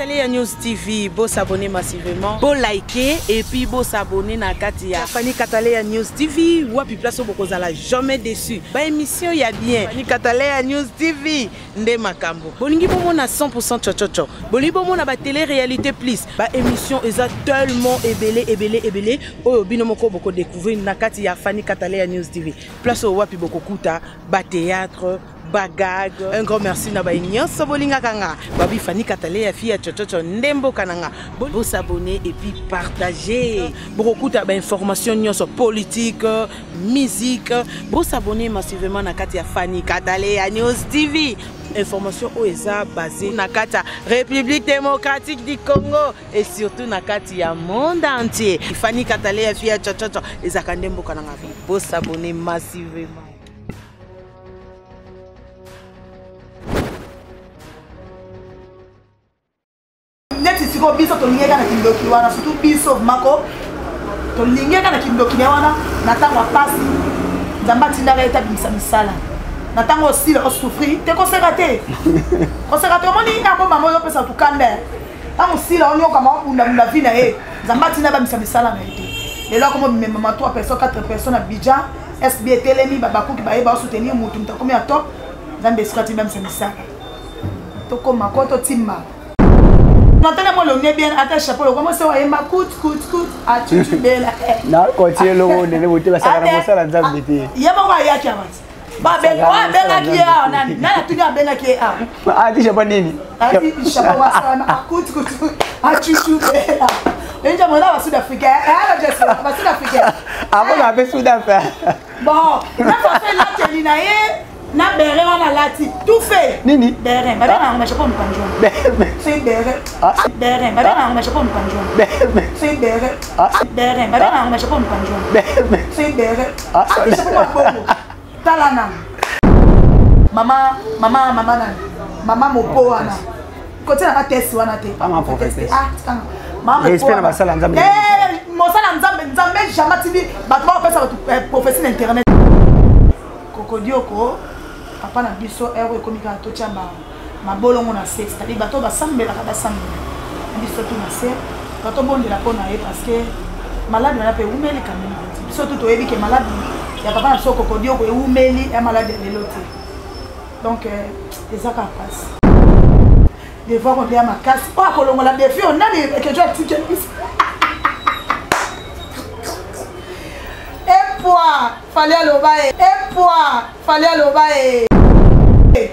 Kataleya News TV, beau s'abonner massivement, beau liker et puis beau s'abonner na Katia. Fani Kataleya News TV, wapi place au bokozala jamais déçu. Ba émission ya bien. Fani Kataleya News TV, nde makambo. Bolingi bomo na 100% chochocho. Bolingi bomo na ba télé-réalité plus. Ba émission eza tellement ébélé. Oyo bino moko boko découvrir na Katia Fani Kataleya News TV. Place au wapi boko kuta, ba théâtre, bagag. Un grand merci na ba nyonso bolinga kanga. Babi Fani Kataleya fia chochocho ndembo kananga. Bo s'abonner et puis partager. Beaucoup d'informations nyonso politique, musique. Bo s'abonner massivement na Katia Fani Kataleya News TV. Information OESA basée na Katia République démocratique du Congo et surtout na Katia monde entier. Fani Kataleya fia chochocho ezaka ndembo kananga. Bo s'abonner massivement. Siko biso to lingeka na kindoki wana surtout biso mako to lingeka na kindoki wana na tango pasi nzamba tindaka eta misala na tango osila o souffrir te conservaté moni na mama moyo pesa tukanda tango sila onyo kama unda vina nzamba tindaka misala na ete lelo comme mama 3 personnes 4 personnes à Bidjan SB telemi babaku ki baye ba soutenir mutu mtakomi à top nzambe sikati même misala to koma ko to timma. Maintenant, moi, le nez bien attaché chapeau. Comment ça va? Il m'a coûte. Ah, tu belle. Non, continue le monde. Ne vous dites pas ça la nzambe te. Il y a pas ya qui avance. Ba ben qui a na tu na ben qui a. Ah, tu chapeau nini? Ah, tu chapeau wa ça na coûte. Ah, tu belle. Et je me va sud-africain. Ah, je sais, va sud-africain. Ah, bon, on fait sud-africain. Bon, na fait la telina na bere wana lati tout fait nini bere bana na chapeau mpanjwa c'est bere bere bana na chapeau mpanjwa c'est bere bere bana na chapeau mpanjwa c'est bere chapeau talana mama mopo wana côté na test wana te mama professeur mama respect na basala nzambe mosala nzambe jamais tindi batwa pesa professeur internet kokodioko papa na biso ero ekomika to chamba mabolongo na sexe c'est-à-dire bato basambela ka basambela biso to na se bato bondela pona parce que malade na pe umeli kameli biso to to yebi ke malade ya papa na biso kokodioko e umeli ya malade de l'autre donc ezaka passe de voir on est à ma casse pas kolongo la défi on a des que tu as ticket fallait aller au bail.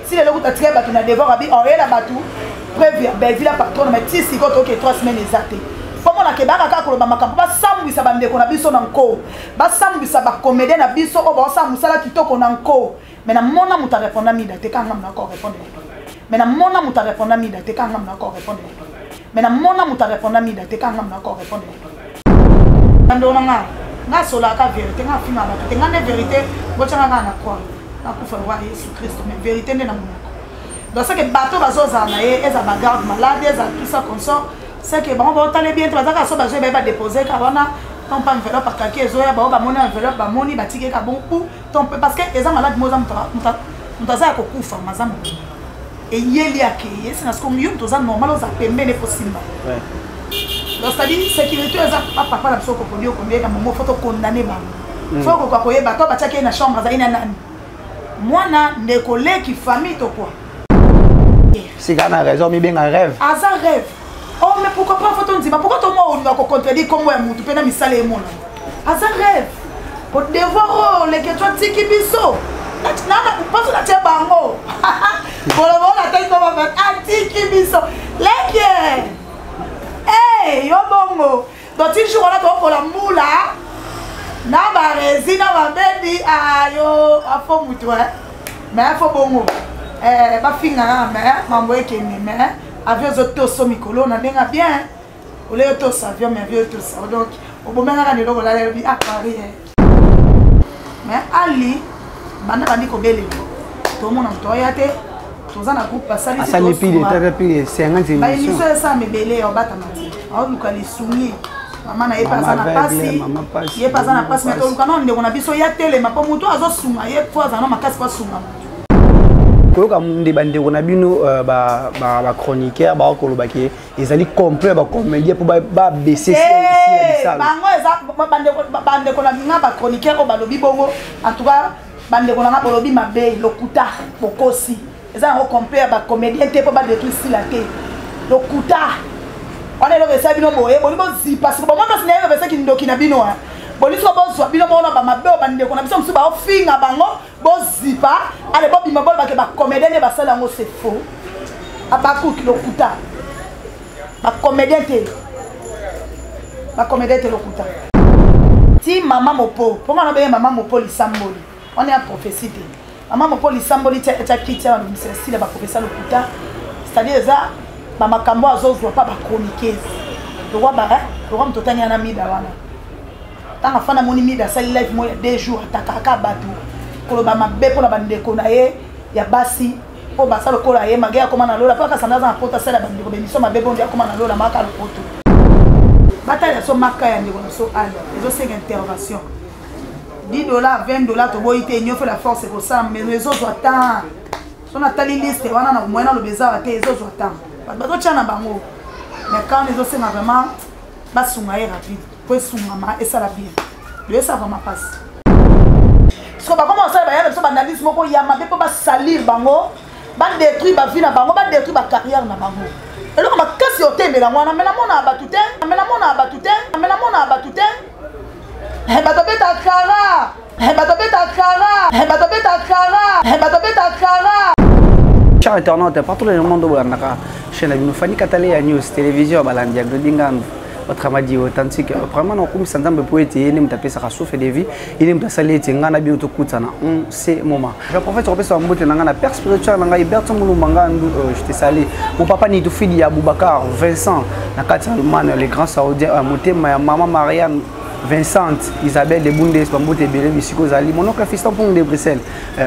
Si les gens ont tiré bateau, on a devoir habiller en réel à bateau. Prévu, ben ville patron, mais si c'est ok 3 semaines exactes. Comme on a que baka ko ba makambo ba sambu sa bande ko na biso na nko. Ba sambu sa ba comédien na biso o ba sambu sala kitoko na nko. Mais na mona muta répondre mida te kan na ko répondre. Mais na mona muta répondre mida te kan na ko répondre. Mais na mona muta répondre mida te kan na ko répondre. Ndona nga nga sola ka vérité nga fima ba te nga ne vérité bochanga nga na quoi na kufa wa Yesu Christ mais vérité ne na monako donc c'est que bateau bazoza na ye eza ba garde malade eza tout ça comme ça c'est que bon ba tale bien to bazaka so bazo ba déposer ka wana ton pas enveloppe parce que ezo ya ba moni enveloppe ba moni ba tike ka bon ou ton parce que eza malade moza mutaza ko kufa mazambo et yeli ake c'est parce que mieux toza normal oza pembe ne possible ouais. Donc c'est-à-dire sécurité ça papa la biso ko kodio combien ka momo photo condamné ba faut ko ko yeba to ba tchake na chambre za ina nani mwana ndekole ki famille to quoi c'est quand on a raison mais bien un rêve asa rêve oh mais pourquoi pas photo ndima pourquoi to moi on va ko contredire comme moi mutu pena misale emona asa rêve pour devoir les que toi tiki biso na pas la tia bango pour le voir la tête comme va tiki biso leke. Hey, yo bongo. Donc tu joues là pour la moula. Na ba resina ba bendi ayo afo mutu mais afo bongo. Ba finga mais mambo ekeni mais avion zoto so mikolo na benga bien. Ole to sa avion mais avion to sa donc obomenga ka ndelo la bi à Paris. Mais Ali bana bandi ko bele. To mona mtoyate. Tozana groupe pasali c'est ça pile thérapie 50 émissions. Ba émission ça me belé au batamati. On nous cali soumis. Maman na epasa na pasi. Yepasa na pasi mais to lukana ndeko na biso ya tele mapo muto azo sunga ye fois za na makasi kwa sunga. koyoka nde bandeko na bino ba chroniqueur ba koloba ke ezali complet ba comédien pour ba baisser ça bango eza bandeko na nga ba chroniqueur o balobi bongo en tout cas bandeko na nga bolobi mabe lokuta bokosi eza ngo complet ba comédien te po ba détruire si la te lokuta on est le resa bino boye boli bo zi parce que bon moi parce que resa ki ndoki na bino hein boli so bo zo bino bona ba mabe o bandeko na biso musu ba ofinga bango bo zipa ale bo bima bol ba ke ba comédien ne ba sala ngo c'est faux abaku lokuta ba comédien te lokuta ti maman mopo pourquoi on a bien maman mopo lisamboli on est en prophétie maman mopo lisamboli ta kitia on c'est style ba professeur lokuta c'est-à-dire ça ba makambo azozwa pa ba chroniqueuse le roi ba le roi mtotanya na mida wana tanga fana moni mida sali live mo ya 2 jours atakaka batu koloba mabe pona bandeko na ye ya basi po basa lokola ye magaya koma na lola paka sandaza na pota sala bandeko bemiso mabe bondi akoma na lola maka lopoto bataille so maka ya ndeko so ala ezo senga intervention $10 $20 to boite nyo fait la force pour ça mais les autres attend son atali liste wana na moyena lo beza wa te les autres attend bato tchana bango mais quand les autres c'est vraiment basunga est rapide pour sunga ma et ça la bien le ça vraiment passe so ba comment ça ba ya so banalise moko ya mabe po ba salir bango ba détruire ba vie na bango ba détruire ba carrière na bango et là ma kasi otembela mwana mena mona batute mena mona batute mena mona batute bato beta kara bato beta kara bato beta kara bato beta kara. Chers internautes, partout dans le monde où on a chaîne nous Fanny Katalé News télévision balandia Glodingan votre amadi authentique vraiment on comme s'entend pour être il me taper ça souffle de vie il me saler ngana bi otokutana on ces moments je profite repère sur mbote ngana père spirituel ngana Iberto Mulumanga je te salue mon papa ni fili ya Boubacar Vincent na Katalman les grands saoudiens motema ya maman Marianne Vincent, Isabelle de Bundes, Bambote Belé, Bisiko Zali, mon oncle fiston Pong de Bruxelles,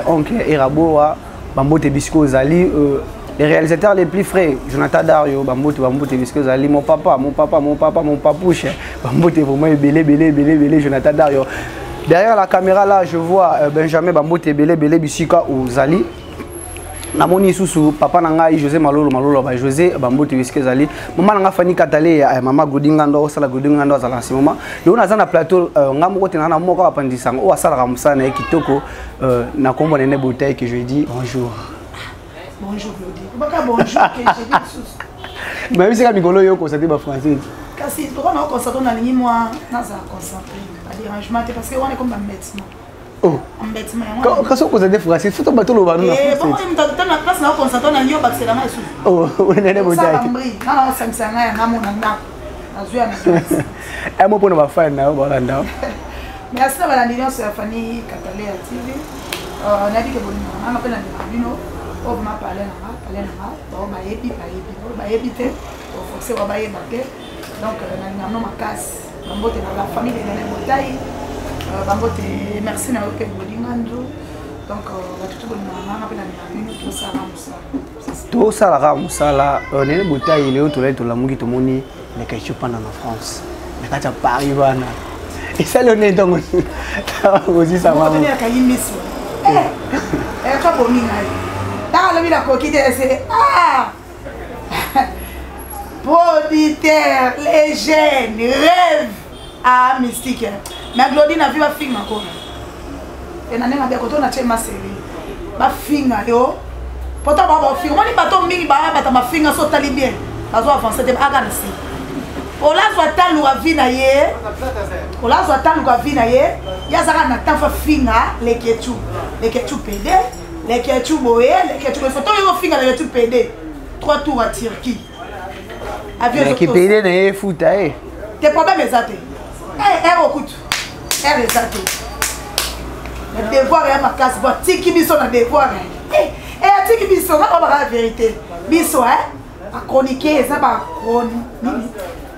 oncle Eraboa, Bambote Bisiko Zali, les réalisateurs les plus frais, Jonathan Dario, Bambote Bisiko Zali, mon papouche, Bambote vraiment Belé, Jonathan Dario. Derrière la caméra là, je vois Benjamin Bambote Belé, Bisiko ou Zali. Namoni susu papa nanga José Malolo ba José Bambote Bisiko Zali maman nanga Fanny Katalé mama Godingando sala Godingando za ce moment le on a na plateau ngamo kote na moko apandisa o asala ramsana e kitoko na kombo nene bouteille que je lui dis bonjour Claudie baka bonjour que je dis susu mais c'est comme Migolo yoko ça te ba français kasi to na concentré na lingi moi na za concentré à dérangement parce que on est comme un médecin. Oh, quand on cause des français, faut tomber tout le monde. Eh, bon, on est dans la place là, on s'attend à Nio Baxela na ici. Oh, on est dans le bouteille. Non, ça me sert à rien, mon anda. Azua na. Eh, moi pour nous faire na, voilà nda. Merci à la Lilian sur Fanny Katalé TV. On a dit que bon, on appelle la Lino, on m'a parlé na, on m'a épi te, on forcer on va y battre. Donc na non ma casse, on botte dans la famille de la bouteille. Bambote merci na ope Godingando donc tout le monde a tout ça la musala nene bouteille ile oto leto la mungi to moni le ketchup na France na kata Paris bana et ça le nez donc aussi ça va on est à Kayimiso ka bomi ngai ta la vida ko kide c'est producteur les jeunes rêve à mystique mais Claudine a vu ma fille encore et na nenga bien koto na chema série ba finga yo pota ba fille on ni bato mingi ba bata ma finga so tali bien bazo avancer te aga na si ola zo talu a vina ye ola zo talu a vina ye ya zaka na tafa finga le ketchup PD le ketchup boye le ketchup photo yo finga le ketchup PD 3 tours à Turquie avion qui PD na foot eh tes problèmes exacts écoute exact le devoir est ma casse bon tiki biso na devoir tiki biso na ba la vérité biso a chroniquer ça ba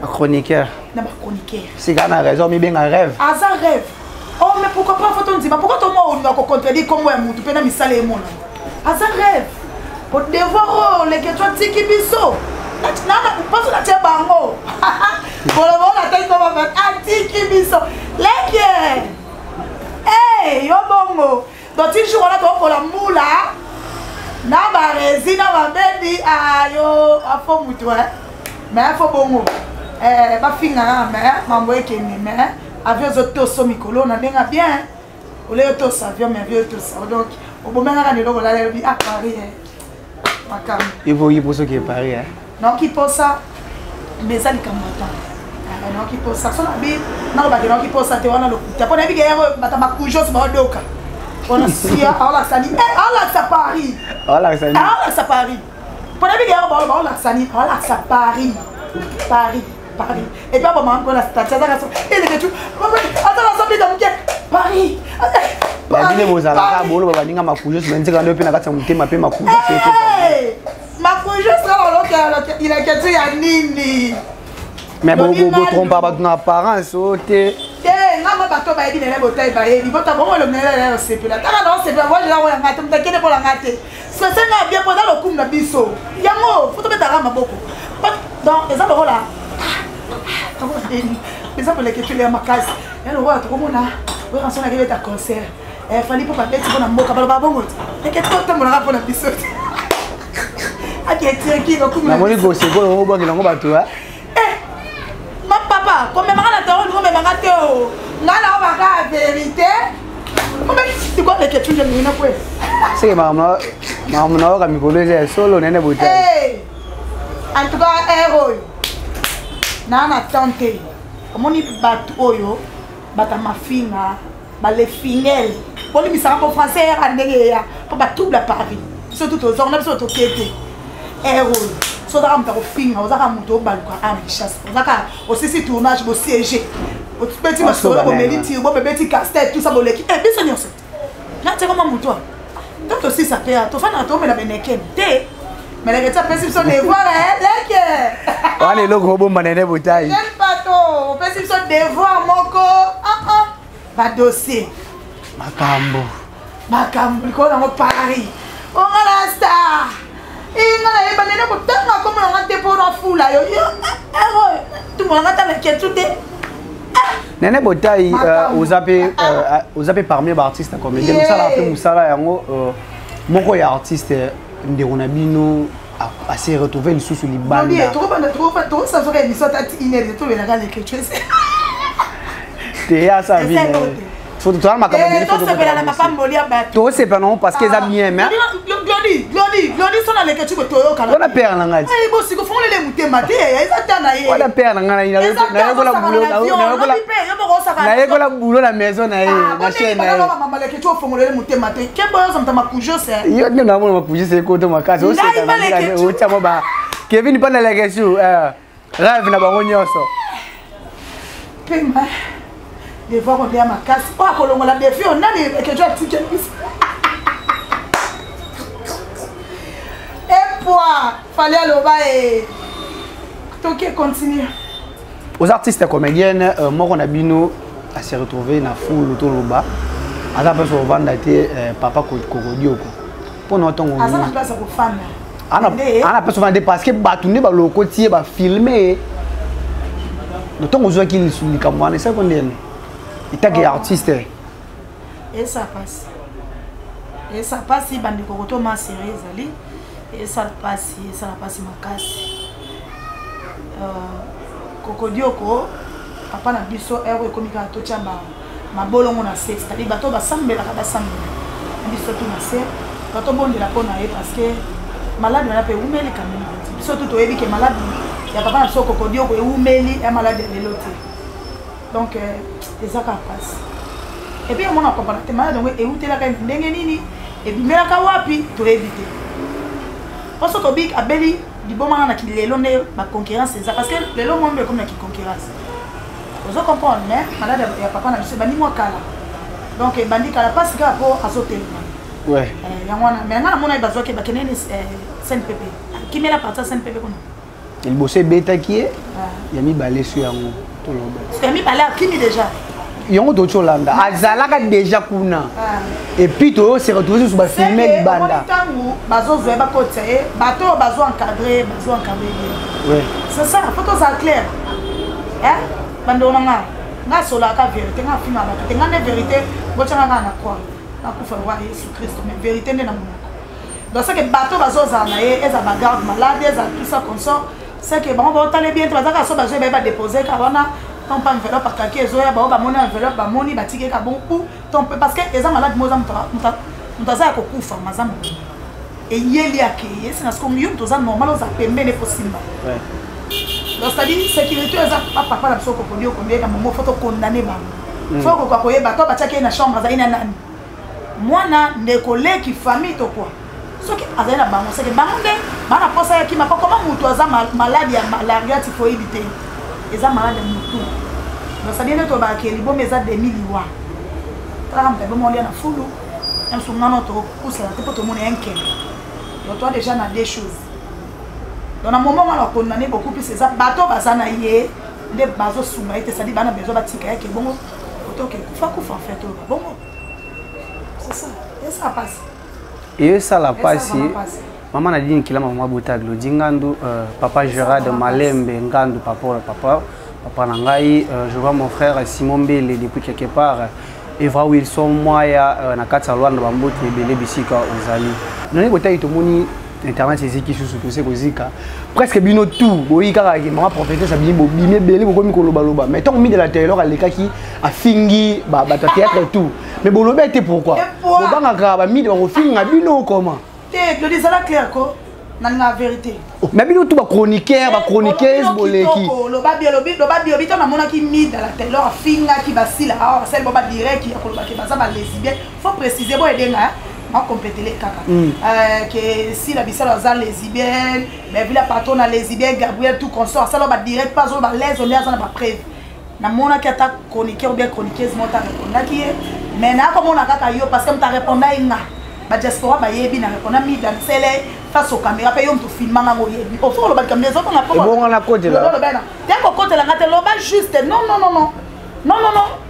chroniqueur na ba chroniqueur c'est quand a raison mais bien un rêve oh mais pourquoi pas faut on dire pourquoi toi moi on va contredire comme moi mutu pena misala e mona rêve pour devoir le que toi tiki biso na pas na tia bango bolo na taille comme va tiki biso leke yo bongo donc il joue là pour la moula na barezi na babebi ayo afo mutu mais afo bongo bafinga mais mambo ekende mais avion zotoso mikolo na ndenga bien ole yotosa avion mais avion yotosa donc obomenga ka ndelo la lebi à Paris makam il faut y poser qui est Paris non qui pose ça mais ça likamata non qui pose ça so na bi na ba non qui pose ça te wana lokuta pona bi gero bata makujos ba doka on a sia ala sani ala sa Paris ala sa Paris pona bi gero ba ala sani ala sa Paris Paris et pas maman on a statue ça et les tout attends ça dans Paris Babine bozala ka bolo baba ninga makujo simenze ka ndope na kati mutema pe makujo makujo sera l'autre il a question ya nini mais bon trompe pas dans apparence ote ngama bato ba yebi nele botai ba yebi bota bongo le nele sepela tala non sepela moi je la voya ngate mtakene pour la ngate ce senga bien pendant le coup na biso yango faut te mettre à maboko donc ezalo rola les appels que tu les makas et le roi tout monde là ouais on s'en arrive à concert il fallait pour pas mettre pour la moka ba bongo et que tout le monde pour la biso aki etier qui ko na moni go seko ngo ba ngilango bato ma papa comme manga na taro ngo manga te o ngala ba ka vérité comment tu quoi que tu j'aime na quoi c'est maman ka mikolo je solo nene botai en tout cas héros na tante omoni bato oyo bata mafinga bale fingel boli misaka po français ya ndenge ya po batouble à Paris surtout aux on a besoin de kété héros so da mta ko finga ozaka muto obaluka a richesse ozaka aussi tournage bo siège o petit masolo bo meliti bo bebeti casse-tête tout ça bo leki biso nyonso na te comme muto donc aussi ça peut to fana to mena beneken te mais les gars pensent sont devoir leke wale logo bomba nene botai quel pato pensent sont devoir moko ba dossier makambo ko na Paris on a star inga na banene ko tanga comme on a te pour la foule yo tout le monde a la quiétude nene botai vous avez parmi les artistes comme les musala pe musala yango moko ya artiste ndekona bino a se retrouver le sous libanda trop ça serait une sorte d'inédit tout le regard que tu sais Théa sa vie faut tout ma caméra faut se faire la papa molia bato to c'est pas non parce que ça bien mais Glody sont dans les tu to yo kana on a père na ngati eh bo siko fongole le mutema te eza na ye on a père na ngana na ko la boulot na ko la boulot la maison na ye na chaîne na ye mama le que tu fongole le mutema te ke boyo zo mtama kujo se yo ne na mo kujo se ko to makasi o se kana o chamo ba Kevin pas na la question rêve na bango nyoso pema de voir on bien ma casse pas kolongo la défi on a les que tu as ticket et quoi fallait aller toquer continue aux artistes comédiennes moi on a bino à se retrouver na foule autour loba ala pas au vendre papa kokodioko pour notre temps asa na place pour femme ana pas souvent parce que batune ba loko tie ba filmer le temps où qui li kamwana ça qu'on dit il t'a que artiste et ça passe si bandi kokoto ma série zali et ça passe makasi kokodioko papa na biso ero ekomika to chamba mabolongo na sexe c'est-à-dire bato basambela ka basambela biso tout na se bato bondela pona ye parce que malade na pe umeli quand même biso tout oyebi que malade ya papa na biso kokodioko e umeli ya malade lelo te donc ça passe et puis on a comparaté malade donc e utela ka ndenge nini e bimela ka wapi to éviter parce que big abeli du bon moment na ki lelo ne ba concurrence c'est ça parce que lelo monde comme na ki concurrence vous comprenez mais malade ya papa na biso bani moi kala donc bandi kala passe ka pour azoter ouais yangwana mais ngana mona bazo ke bakenene SNPP qui met la partie SNPP kono il bossait beta qui est ya mi balé sur yango to loba ya mi balé akini déjà yango to cholanda azalaka déjà kuna et puis to se retrouver sur ba filmer banda tangu bazo zoe ba côté bato bazo encadrer ouais c'est ça faut que ça clair hein bando nga nga sola ka vérité nga fima ba te nga ne vérité bochanga nga na quoi na kufa wa Yesu Christ mais vérité ne na monako Donc c'est que bateau bazozana et eza ba garde malade eza tout ça comme ça c'est que bon va aller bien bazaka so bazo ba déposer karona ton pas enveloppe pa kaki ezoya ba moni enveloppe ba moni ba tike ka bon ou ton parce que eza malade moza mutaza ko kufa mazamu et yeli akeye c'est parce que mieux toza normal oza pembele possible donc c'est dire sécurité eza papa la soko kodio combien ka momo photo condamner ba faut ko koyeba to ba tike na chambre za ina nani mwana ndekole ki famille to quoi ce qui a la banque c'est que banque bana posa qui m'a pas comment mutu aza malade ya malaria typhoïde te eza malade mutu donc ça bien to ba ke libo meza 2000 liwa tram pe bon na fulu un soumano to pousse la te to mona enke donc toi déjà na des choses dans un moment on a condamné beaucoup plus ça bateau bazana yé de bazo souma était ça dit bana besoin batika yake bon auto ke kufa en fait bon c'est ça et ça passe. Et ça la passe. Maman a dit qu'il a maman Boutaglo, Dingandu, papa Gérard de Malembe, Ngandu, papa Nangaï, je vois mon frère Simon Bélé depuis quelque part. Eva Wilson, moi, na Katsalouan de Bambout, et Bélé Bissika, Ozali. Nous avons été Internet, c'est qui sous Zika. Presque bino tout. Oui, car maman prophétesse a bien bimé Bélé, beaucoup Mikoloba. Mais tant mis de la terre, les cas qui a fingi, théâtre et tout. Mais Boloba était pourquoi? Bobanga mis de film à bino comment? Le désordre clair quoi? Dans la vérité. Mais bino tout chroniqueur, chroniqueuse boleki. Loba bio na mona qui mis dans la terre, leur finga qui vacille. Ah, celle boba direct qui a koloba qui baza ba lesbienne. Faut préciser bon edenga. On complète les caca. Que si la bissa dans les lesbiennes, mais vu la patronne lesbienne, Gabriel tout consort, ça va direct pas au balèze, on est à pas preuve. Na mona qui attaque chroniqueur ou bien chroniqueuse, moi t'as répondu qui est. Mais na comme on a caca yo parce que t'as répondu à une. Ba diaspora ba yebi na répondu à mi dans celle face aux caméras, paye on te filme na mo yebi. Au fond le bas comme les autres on a pas. Bon on a côté là. Tiens côté là, ngate lo ba juste. Non.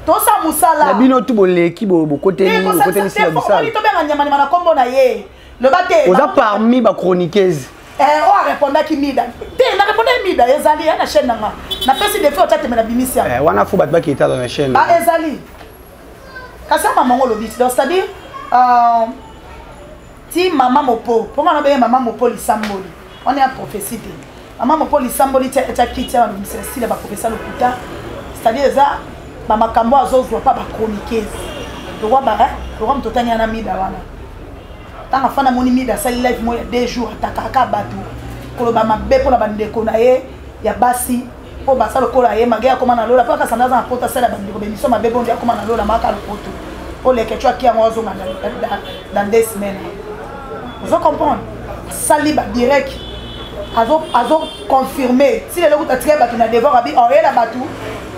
To sa musala. La bino tout boleki bo côté ni côté si la bissa. To benga nyama na kombo na ye. Le bate. Oza parmi ba chroniqueuse. On a répondu à qui mida. Na répondu à mida ezali na chaîne nga. Na pesi de fait otate me na bimisia. Wana fou bat ba qui est dans la chaîne. Ba ezali. Kasi maman lo bit. Donc c'est-à-dire ti maman mopo. Pourquoi on a maman mopo lisamboli. On est en prophétie. Maman mopo lisamboli tia kitia na bimisia si la ba professeur le puta. C'est-à-dire ça mama kambo azozwa pas ba chroniqueuse. Le roi mtotani ana mida wana. Tanga fana moni mida sali live mo ya 2 jours atakaka batu. Koloba mabe pona bandeko na ye ya basi po basalo kola ye magaya koma na lola paka sandaza na pota sala bandeko bemiso mabe bondi akoma na lola maka le poto. O le ketwa kia mo azonga dans 2 semaines. Vous comprenez? Sali ba direct. Azo confirmer si le lokuta tika batu na devoir abi orela batu.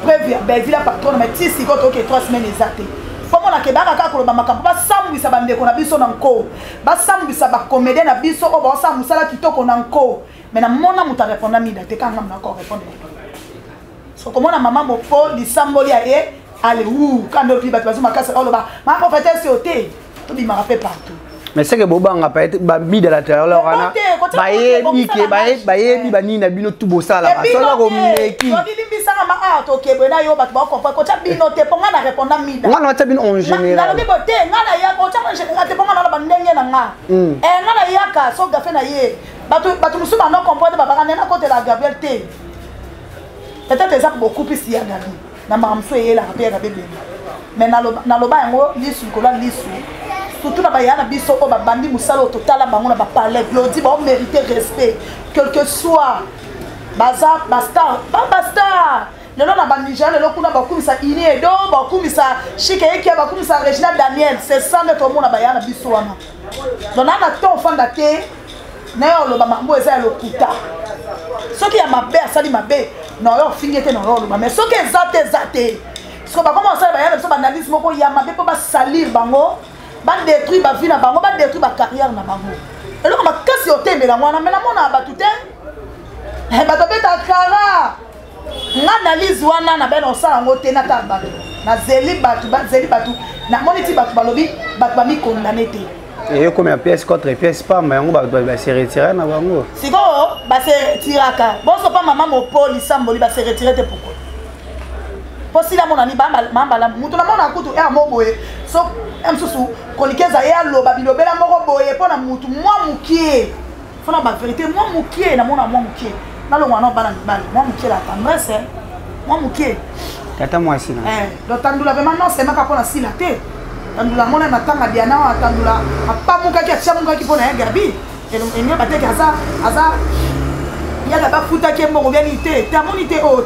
Preuve ben villa patron mais ti si koto ke 3 semaines exactes. Comment la kebaka ka koloba makambo ba sambwisa bandeko na biso na nko. Ba sambwisa ba comédien na biso o ba sambwisa kitoko na nko. Mais na mona muta répondre mida te kanga na ko répondre. So comment la maman mopo li samboli a e allez ou quand le clip bazo makasa oloba ma prophétesse oté to bi ma rappelle partout. Mais c'est que Bobanga pas être mis de la terre là ana baye bani na bino tout bossa là parce que ko meki on dit limbisanga ma art OK bena yo bato ba comprendre ko cha bino te ponga na répondre mida ngana cha bino en général na bibo te ngana ya ko cha en général te ponga na ba ndenge na nga ngana ya ka so gafe na ye bato musuma non comprendre ba bana na côté la Gabriel te peut-être ça beaucoup plus ya gabi na mamso ye la rapia gabe mais na loba yango lisu ko la lisu surtout na bayana biso o babandi musala total bango na ba parler glodi ba mériter respect quel que soit baza basta le nom na bandija le lokuna ba kumisa ini edo ba kumisa shike yake ba kumisa Regina Daniel c'est ça notre monde na bayana biso wana donc na to fanda te na yo lo ba mambo eza lokuta soki ya mabe asali mabe na yo fingete na yo lo mais soki ezate so ba commencer ba yana biso ba analyse moko ya mabe po ba salir bango ba détruire ba vie na bango ba détruire ba carrière na bango eloko makasi otembela mwana mena mona batu te bato beta kara nga analyse wana na beno sala ngo te na ta bato na zeli batu na moniti batu balobi batu ba mi condamné te et comme pièce contre pièce pas mais ngo ba se retirer na bango siko ba se retiraka bon so pas maman mo poli samboli ba se retirer te pourquoi po sila mona ni bambala mutu na mona kutu e moboye so emsusu kolikeza ya loba bilobela moko boye po na mutu moi mukie fona ba vérité moi mukie na mona moi mukie na lo mwana bana bali moi mukie la tendresse moi mukie tata moi sina do tandula vraiment non c'est maka pona sila te tandula mona na tanga biana wa tandula apamuka ki achamuka ki pona ya gabi et mieux bateke aza yaka bafuta ke mbongo bien ité tamoni te o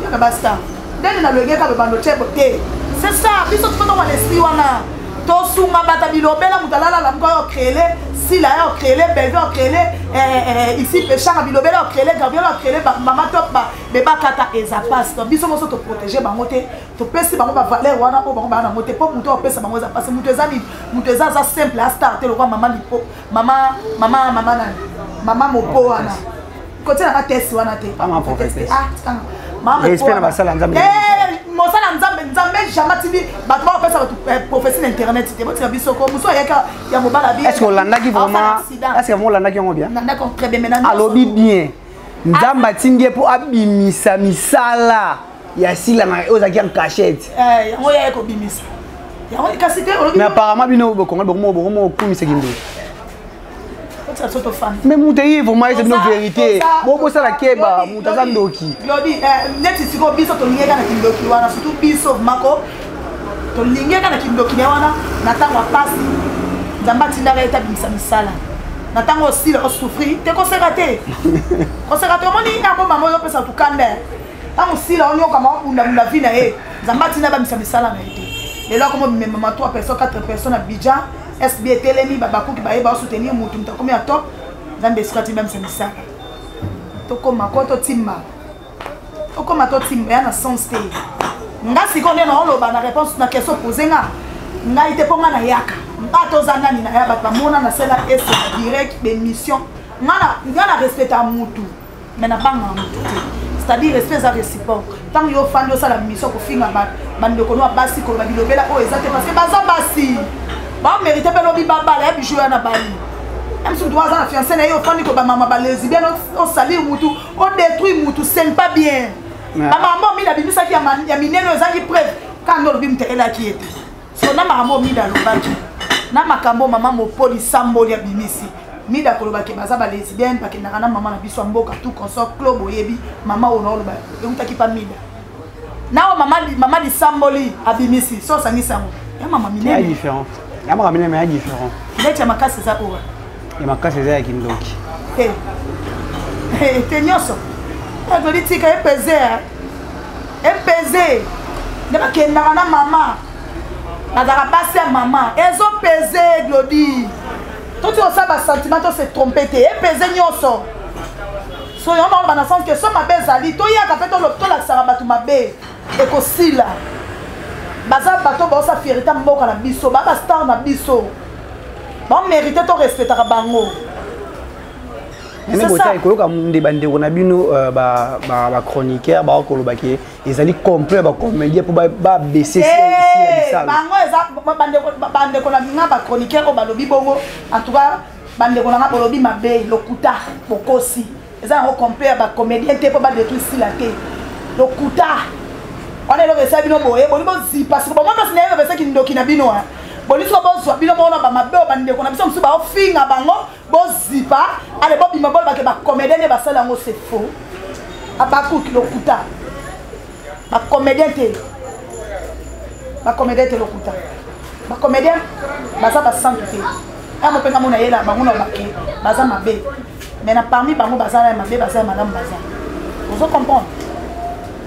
yaka basta dene na lege ka bando chebo te c'est ça biso tu dans l'esprit wana to sunga bata bilobela mutalala la mko créer si la yo créer bébé o créer ici péchanga bilobela o créer Gabriel o créer mama top ba beba kata eza passe to biso moso to protéger bango te to pesi bango ba valeur wana po bango ba na mote po muto o pesa bango eza passe muto eza simple a start te lo kwa mama lipo mama mopo wana côté na test wana te mama professeur mama respect na basala nzambe mosala nzambe jamais tindi bato ba pesa bato professeur internet te botika biso ko muso yaka ya mobala bi est-ce que landaki vraiment est-ce que vraiment landaki ngo bien d'accord très bien maintenant alobi bien nzamba tindi po abimisa misala ya sila na ozaki en cachette yango ya ko bimisa yango kasi te olobi mais apparemment bino bokongo bokomo kumisa kindo mais muteyi vraiment c'est une vérité bobo sala keba mutaza ndoki lodi neti siko biso to lingeka na kindoki wana surtout biso mako to lingeka na kindoki wana na tango pasi nzamba tindaka eta bimisa misala na tango aussi le souffrir te conservaté moni amo mama yo pesa tukande tango sila onyo kama unda vie na e nzamba tindaka bimisa misala na ete lelo comme même 3 personnes 4 personnes à Bidjan SB telemi babakuki ba soutenir mutu mtakomi à top nzambe sikati même ça tokoma koto timba tokoma to timba ya na sens te nga sikondo na oloba na réponse na question posée nga ite ponga na yaka ngato zanani na ya ba mona na sela es direct de mission nga na respecta mutu mais na banga mutu c'est-à-dire respect à réciproque tant yo fando ça la mission ko finga bande ko no basi ko ba bilobela o exacte parce que baza basi ba mérite pe lobi babala ya bijou na bali même si doit la fiancée na yo fandi ko ba mama ba lesbienne on salir mutu on détruit mutu c'est pas bien ba maman mi na bimisa ki ya mineno ezaki preuve quand on bimte ela ki ete so na maman mi da lobaki na makambo maman mo poli samboli ya bimisi mi da koloba ke baza ba lesbienne pa ke na maman na biso mboka tout consort club oyebi maman ona loba eutaki pa mida na maman di samboli abimisi so sangisa ngo ya maman minene est différent ya maman minene mais différent il y a makasi za owa ya makasi za ya kindoki te nyoso politique epeze ne bakendaka na mama bazaka basi ya mama ezopeze glodi toti osala basentiment to se trompe te epeze nyonso so yo naoloba na sens ke so mabe ezali toyaka mpe tolakisaka bato mabe ekosila baza bato baosa fierité mboka na biso baa bastar na biso bamérité to respectaka bango ene bota ekoyoka nde bandeko na bino bachroniqueur bakolobaki ezali complet bacomédien mpo babese bango eza bandeko na nga bachroniqueur oyo balobi bongo en tout cas bandeko na nga balobi mabe lokuta bokosi eza yango complet ya bacomédien te mpo badétruire sila te lokuta wana eloko esa bino boye boli bozipa siko bomwa mpasi na ye bepesaki ndoki na bino bolisiko bozwa bino bona bamabe oyo bandeko na biso mosusu baofinga bango bozipa ale bobima bolo bake bacomédien nde basala yango c'est faux abakuki lokuta bacomédien te lokuta bacomédien baza basantu te ya mopenga mona yela bango na bake baza mabe mais na parmi bango baza na mabe baza ya malamu baza ozo comprendre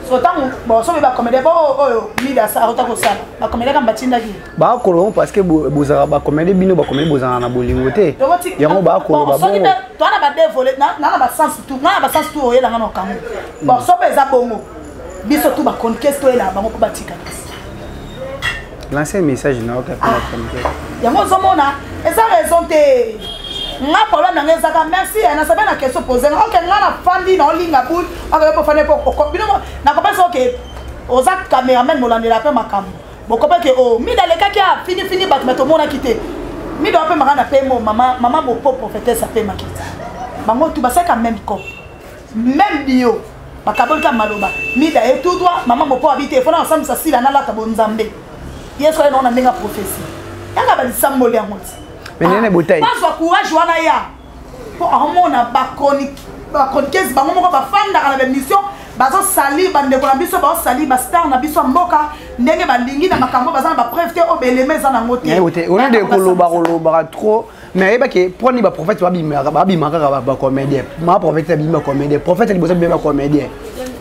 so tango bon so be bacomédien oyo mida sa ota kosala bacomédien kamba tindaki bakoloba parce que bozala bacomédien bino bacomédien bozala na bolingo te yango bakoloba soki mpe toana badevole nana basens tout oyelanga na okango bon so mpe eza bongo biso tu baconqueste toyelaka bango mpo batika lancer message na okapena yango ozomona eza raison te nga problème nanga ezaka merci nasabe na question posé nga ok nga na fandi na olinga boule ok yo pofane po bino nakopesa oke oza cameraman molandela mpe makambo bokopa ke o mida lekaki a fini bato me tomonaki te mida wape maka na mpe mo mama mopo prophétesse apemaki bango tu basaka même corps même bio bakabolika maloba mida et tout droit maman mopo habité fona ensemble ça sila na la tabonzambe yeso eno na ndenga prophétie yanga ba lisamboli ya moti mais nene botai pas courage wana ya pour amona bakoniquez bango moko bafanda na mission bazo sali bande ko na biso ba sali ba star na biso mboka ndenge balingi na makambo bazana ba preuve te obeleme za na ngote on de koloba trop mais ba ke poni ba prophète ba bimaka ba comédien ma prophète ba comédien prophète li boza ba comédien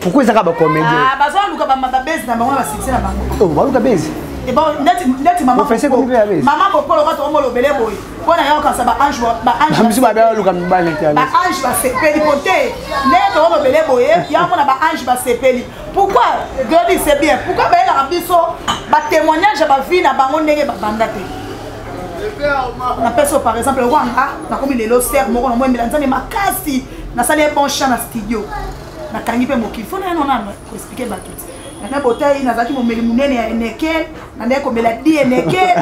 pourquoi ça ba comédien ah bazo luka ba mababezi na bango ba succès na bango oh ba luka bezi et bon net maman professeur comme bien bezi maman bopolo ba to mo lobele boy pona yo ka sa ba ange je ba ba luka mbala internet ba ange ba sepeli poté net to lobele boy ya mona ba ange ba sepeli pourquoi Dieu dit c'est bien pourquoi ba la biso ba témoignage ba vie na bango ndenge ba bandate na personne par exemple wanga na komi lelo ser moko na mwemela nzambe makasi na sali bon chant na studio na kangi pe moki fona non na ko expliquer ba tout na botai na zaki momeli munene ya eneke na ndeko mela di eneke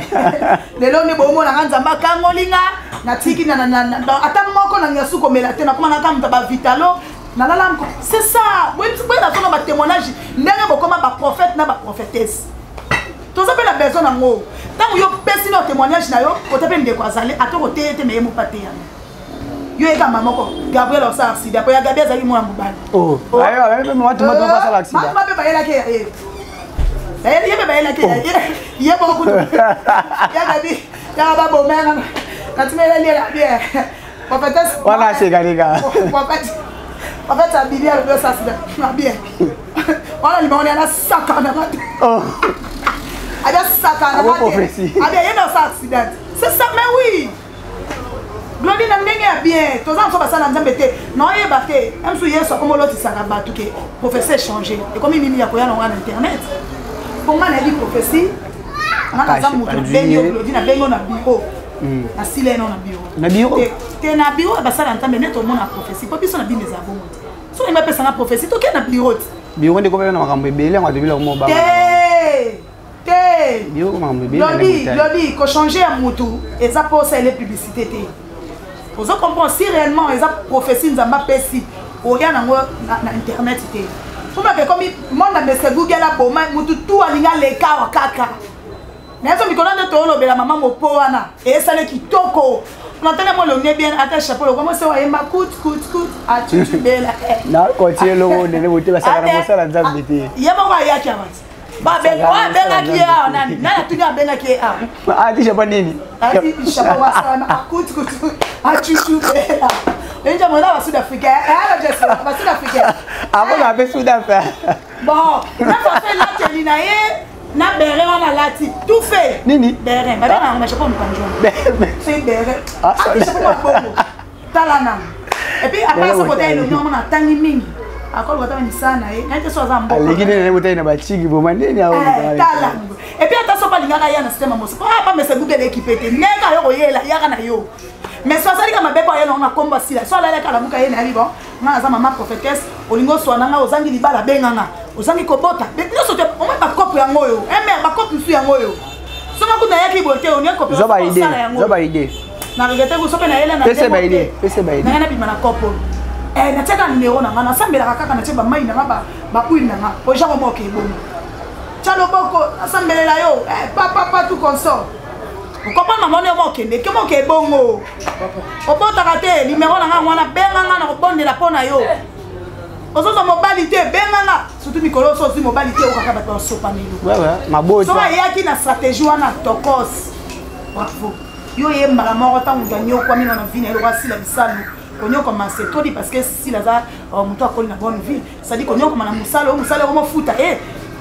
lelo ne bomo na nzamba kangolinga na tiki na ata moko na nyasu ko mela te na koma na kamta ba vitalo na lala mko c'est ça moi na sona ba témoignage ndenge bokoma ba prophète na ba prophétesse toza pe la besoin na ngo tant yo pesi no témoignage na yo otepe ndeko azali atoko te meye mo pate ya yo eka mamoko Gabriel osa accident po ya Gabriel azali mwana mobali oh ayo même moi tu m'as donné ça l'accident ma pe bayela ke ye be bayela ke ye beaucoup ya Gabi ya babo mena katimela lia bien prophétesse wana segalika prophète a bibi le ça c'est bien wana limoni ana saka na mate oh ada saka na mate ada ye no ça accident c'est ça mais oui Glody na ndenge ya bien toza nso basala nzambe te na oyeba te msu yesu akomo lotisaka bato ke prophétie changer ekomi mimi ya koya na internet pour moi na di prophétie na za mutu benyo Glody na benyo na bureau na sile no na bureau te na bureau basala nzambe neto mona prophétie po biso na bimbe za bongo so ima pesa na prophétie to ke na bureau bureau ndiko na makambo ebele ngwa tebila mo ba te bureau makambo ebele Glody ko changer ya mutu eza posa ele publicité te. Vous comprenez si réellement les prophéties nous ont pesi au rien na internet té. Pour que comme monde na message Google la boma mutu tout alinga leka wa kaka. Na eso mikona de tolo bela mama mopo wana et ça le kitoko. N'entendez moi le nez bien attaché chapeau comment ça va ma coute a tu bela. Na continue le monde ne bote ba saka na mosala nzambe te. Yeba wa yaki avance. Ba benga ki a nani na tunya benga ki a. Ah ti chapa nini? Ah ti chapa wa sana akutu a chuchu bela. Enja mona wa Sud-Africain. Ah je sais wa Sud-Africain. Avant na be Sud-Africain. Bon, na fa fait la telina ye na bere wana lati tout fait. Nini? Bere, ba bena ma chapa mpanjo. C'est bere. Ah ti chapa bongo. Talana. Et puis après ça côté le nom na tangi mingi. Akolo kata ni sana na ite so za mboko. Legine ne botai na bachigi boma ndeni awo. Tala. Et puis ata so pa lingaka ya na système moso. Pa me se Google équipe te. Neka yo yela ya kana yo. Mais so sali kama bebo ya na komba sila. So la kala muka ye na ribo. Na za mama prophétesse olingo so na nga ozangi libala benganga. Ozangi kobota. Nyo so te o ma ba kopo ya ngoyo. Ba kopo su ya ngoyo. So ma kuna yaki bote oni kopo. Zo ba idée. Na regete ko so pe na yela na. Pese ba idée. Na na bi mana kopo. Na teka numéro na ngana sambela kaka na teba mai na ba kuyi na nga o jamo moke bomo chalo boko asambela yo papa tout consort o comprendre maman ne moke ne ke moke bongo o bota kate numéro na nga wana benga nga na ko bondela pona yo o so mobilité benga nga surtout mikolo so si mobilité o kaka ba to sopa milo ouais maboti so yaki na stratégie wana tokos bravo yo yemba moko tangu ganyo kwa mino na vina yo wasila bisalo konyo comme c'est trop dit parce que si la za muto akoli na bonne vie ça dit konyo comme na musalo comme futa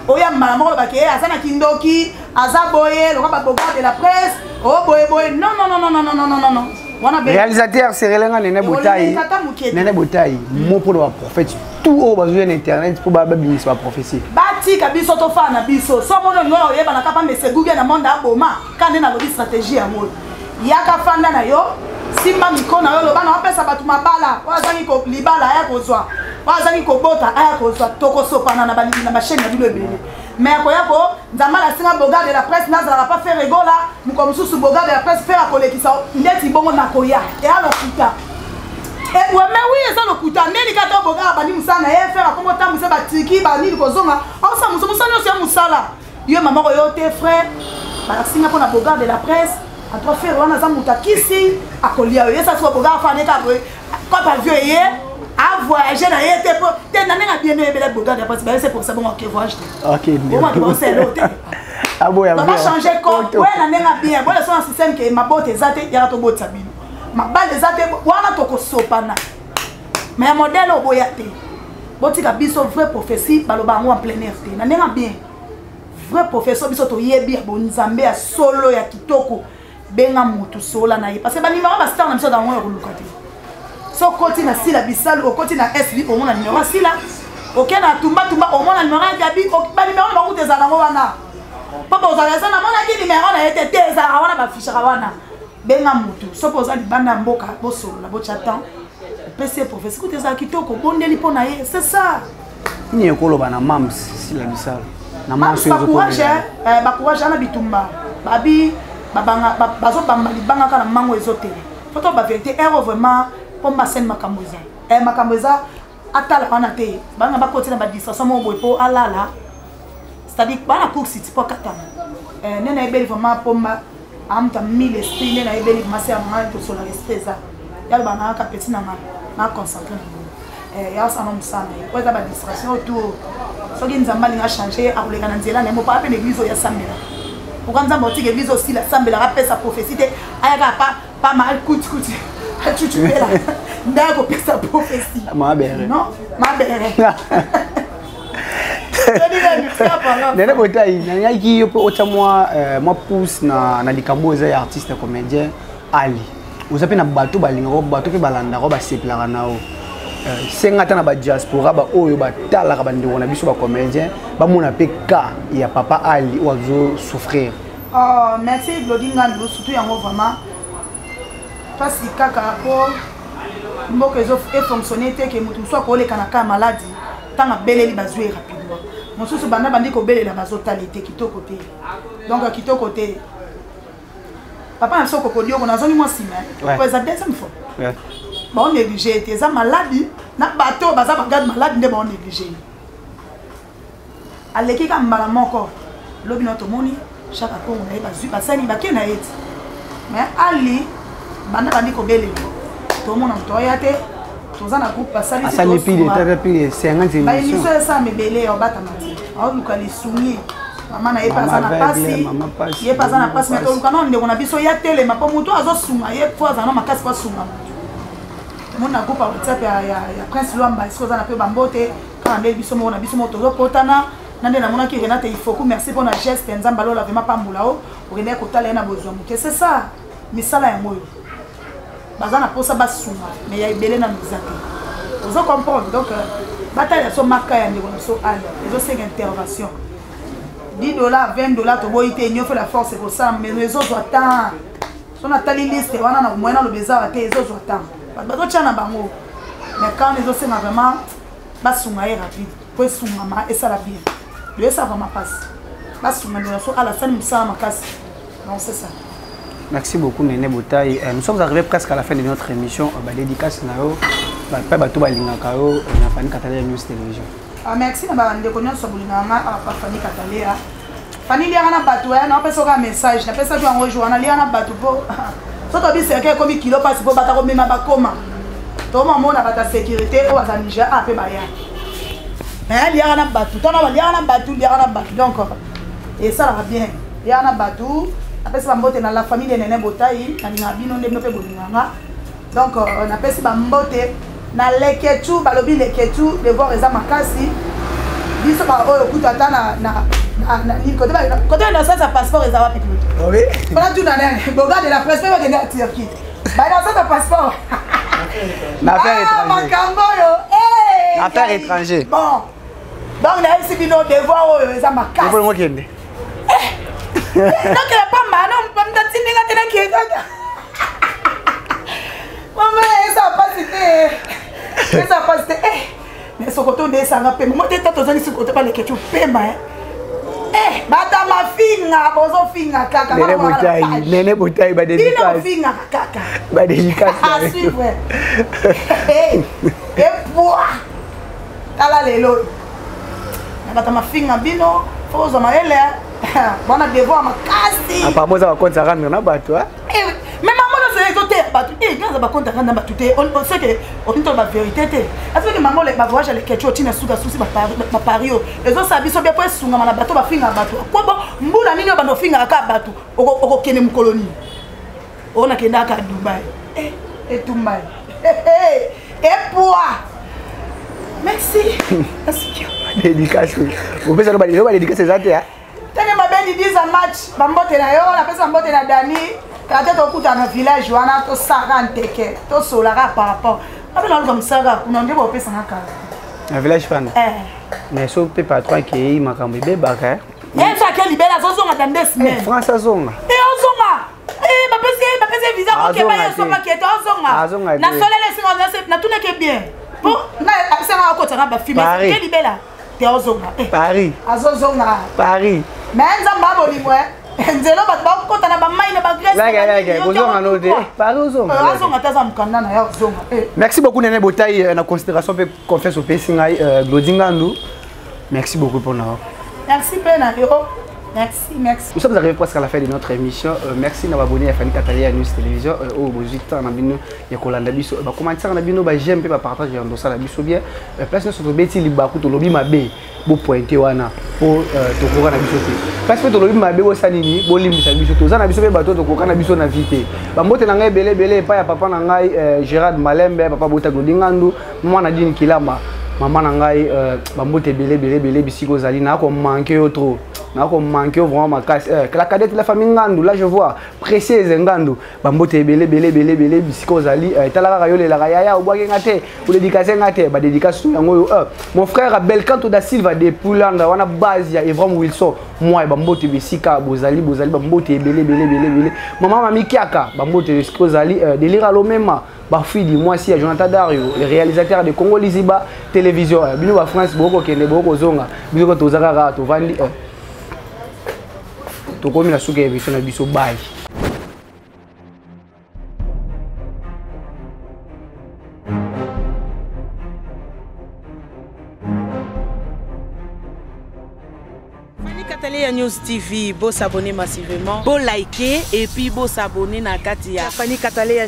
oya mala moko ba ke azana kindoki azaboye le ba boga de la presse boye non wana be réalisateur Serelenga Nene Botai mo pour le prophète tout au besoin internet pour ba bimis ba prophétie bati kabiso to fa na biso so mono ngo yeba na kapa mese Google na monde aboma kande na lobi stratégie ya mo yaka fanda na yo simba mikona yo lobana wapesa batu mabala wazangi ko libala aya kozwa wazangi ko bota aya kozwa toko sopana na bali na machine ya bilebele mais koyako nzamala singa boga de la presse nazala pas faire rigola muko mususu boga de la presse faire kolekisa ndeti bongo na koya et alors puta Eh ouais mais oui ça le kuta neli kata boga bani musana e faire comme temps musa batiki bani kozonga on sa musa no musala yo maman yo te frère ba singa pour na boga de la presse à toi faire wana za mutakisi akolia yo ça soit boga fa ne ka quand pas vieux yé à voyager na été pour te na nga bien aimé la boga de la presse c'est pour ça bon que voyage OK bon c'est l'hôtel ah bon, on va changer compte. Ouais, on est bien. Bon, le son système que ma botte ezate ya to botte sabino. Ma balle ezate wana to ko sopana. Mais modèle au boyate. Boti ka biso vrai prophétie baloba ngo en plein air te. Na nenga bien. Vrai professeur biso to yebi ya bonzambe ya solo ya kitoko. Benga mutu sola na ye parce que ba numéro ba star na biso dans ngo ko te. So koti na sila bisalo o koti na SB au mona numéro sila. OK na tumba au mona numéro ya bi ba numéro ba ko te za ngo wana. Papa ozalaka na mona ki numéro na été teza wana ba fiche wana benga mutu sopoza libanda mboka bosolo la bochatan PC professeur kuti za kitoko bondeli pona ye c'est ça ni ekoloba na mams si la misala na mams ba courage na bitumba babi babanga bazo bamba libanga kana mango ezotele photo ba vérité ero vraiment pomba scène makamboza makamboza atala wana te banga bakoti na ba distraction mo boy po alala. C'est-à-dire que la course c'est pas katana nena ebeli vraiment pomba amta 1000 esprit nena ebeli masi amana to sola esprit ça ya bana ka petit na ma concentrer ya ça non ça mais quoi ça ba distraction autour so ki nzamba linga changer a koleka na nzela na mo pa pe l'église ya sambela pour quand nzamba oti l'église aussi la sambela rappelle sa prophétie aya pas mal coûte tu là ndako pe sa prophétie ma bere non ma bere nene botai nanya ki yo pe otamwa moi pousse na likambo za artiste comédien Ali ozape na bato balinga ko bato pe balanda ko ba sepla na o senga ta na ba diaspora ba oyo ba tala ka bandi wona biso ba comédien ba mona pe ka ya papa Ali ozo souffrir merci Glodinga ndo surtout yango vraiment parce que kaka ko mboka ezo fonctionner te ke mutu soit ko le kana ka maladie tanga beleli bazwe rapidement mosusu banda bandi ko belela bazotalité kitoko te donc kitoko te papa na soko ko dio ko nazoni mo sima ko za deuxième fois ba on négligé te za maladie na bato baza bagade malade nde ba on négligé aleki ka mbala moko lobi na to moni chaque fois on a bazui basani bakena eti mais Ali banda bandi ko belela to mona mtoya te tozana groupe basali asali pile tata 50 ba émission ça me belé au batamati au lukali sungi mama na yepa sana pasi yepa sana pasi mais to lukana ndeko na biso ya tele mapo muto azo sunga ye fois za na makasi kwa sunga mona groupe WhatsApp ya Prince Luamba isko za na pe bambote quand ndé biso mona biso moto zo potana nande na mona ki Renate il faut que merci pour na geste nzamba lola vraiment pambula o rene ko tala na besoin que c'est ça misala ya moyo bazana posa basunga mais ya ibele na mizaki vous comprendre donc bataille ya so marka ya ndeko na so ali ezo c'est intervention $10 $20 to boite nyo fait la force pour ça mais les autres attend son atali liste wana na moyena lo beza te les autres attend bato tchana bango mais quand les autres c'est vraiment basunga est rapide pour sunga ma et ça la bien le ça vraiment passe basunga ndeko na so ala sani msala makasi donc c'est ça. Merci beaucoup Néné Botaï. Nous sommes arrivés presque à la fin de notre émission. Dédicace Nao, pas bateau balingaka yo na Fani Catalea News Télévision. Merci na bande konyo sobulinga à Fani Catalea. Fani lianga na bateau na pesa ka message, na pesa jo ngojo na lianga na bateau po. So to bi seke comme kilo passe po bata ko mema bakoma. To maman na bata sécurité o za Niger a pe baya. Mais lianga na bateau, to na lianga na bateau donc et ça va bien. Lianga na bateau après ça mbote na la famille de Néné Botaï na bino ndemno pe bolinganga donc on appelle ça mbote na leketu balobi leketu de voir eza makasi biso ba oyo kutata na côté na ça passeport eza wapi tout oui voilà tout na boga de la presse pas de la Turquie ba na ça passeport na affaire étranger makambo yo affaire étranger bon donc na esi bino devoir oyo eza makasi pour moi kende donc la pas mal non pas me tiner la télé qui est maman ça passe mais ce côté de ça rappelle moi t'es tata zali ce côté pas les questions paiement Bata mafinga, bozo finga kaka. Nene Boutaï, ba dédicace. Dino finga kaka. Ba dédicace. Ah, super. Et poids. Tala lelo. Bata mafinga bino, fozo maele. Bana devoir makasi. Apparemment ça va compte ça rendre na bato hein. Mais maman c'est côté bato. Quand ça va compte rendre bato té, on sait que on dit la vérité té. Est-ce que maman les voyage les ketcho tina suka susi ba pario. Les autres sabi so bien pour sunga na bato ba finga bato. Ko bo mbula nini ba no finga ka bato. Oko kene mu colonie. On a kenda ka Dubai. Et Dubai. Et poids. Merci. Merci. Dédicace. Vous faites ça ba dédicace exacte hein. Tene mabeni 10 match bambote na yo na pesa mbote na Dani kata to kuta na village wana to 40 ke to solara par rapport abena comme ça kuna ndebo pesa na kala na village fan mais so pe patron qui est makambo bebaka ça ke libela zo zonga dans 2 semaines France zonga ozonga bapesi visa ko ke ba yo zonga ke to zonga na solele singa na tuna ke bien pour na sanga ko tsanga ba filmer ke libela te ozonga Paris azozonga Paris mais nzamba bolimwe nzelo bato bakota na bamai na bagrèce like bozonga no de Paris ozonga azonga taza mukanda na yo zonga merci beaucoup Nene Boutaï na considération pe confiance au Pessingai Glodingandu merci beaucoup pour nous merci pena yo merci nous sommes arrivés presque à la fin de notre émission merci d'avoir abonné à Fanny Katalia News Télévision au bozita na bino ya kolanda biso ba commentaire na bino ba j'aime pe ba partager en ça la biso bien place na soto beti libaku to lobi mabe bo pointer wana po to koka na biso te parce que to lobi mabe bo sanini bo limbisa biso to za na biso pe bato to koka na biso na vite ba mbote na ngai belé pa ya papa na ngai Gérard Malembe papa Bota Glodingandu mwana Dine Kilama maman na ngai ba mbote belé bisiko zali na ko manquer trop na ko manquer vraiment ma casse la cadette la famille Ngandu là je vois précise Ngandu ba mbote belé bisiko zali talaka yo le la yaya obwake ngate ou dédicacer ngate ba dédicace yango mon frère Abel Kanto da Silva de Poulanda wana base ya Evram Wilson moi ba mbote bisika bozali ba mbote belé maman mami Kiaka ba mbote bisiko zali délira lo mema ba fille moi si Jonathan Dario le réalisateur de Congo Liziba télévision bino ba France boko kende boko zonga bino ko tozaka to vandi to komi na suka émission na biso bye. Fanny News TV, beau s'abonner massivement, beau liker et puis beau s'abonner na Katia. Fanny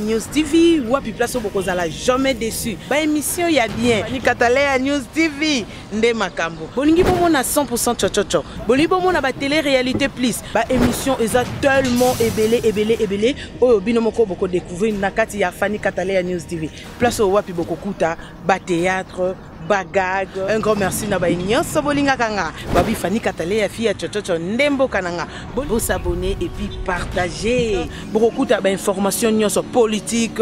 News TV, wapi place au bokozala jamais déçu. Ba émission ya bien. Fanny News TV, nde makambo. Bolingi bomo na 100% chochocho. Bolingi bomo na ba télé-réalité plus. Ba émission eza tellement ébélé. Oyo bino moko boko découvrir na Katia Fanny News TV. Place au wapi boko kuta, ba théâtre, bagag. Un grand merci na ba nyonso bolinga kanga. Babi Fanny Katalia fille chochocho ndembo kananga. Bo s'abonner et puis partager. Beaucoup d'informations nyonso politique,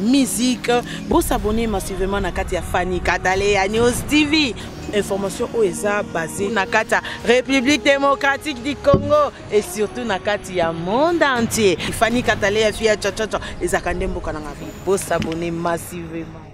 musique. Bo s'abonner massivement na Katia Fanny Katalia News TV. Information OESA basée na Katia République démocratique du Congo et surtout na Katia monde entier. Fanny Katalia fille chochocho ezakandembo kananga. Bo s'abonner massivement.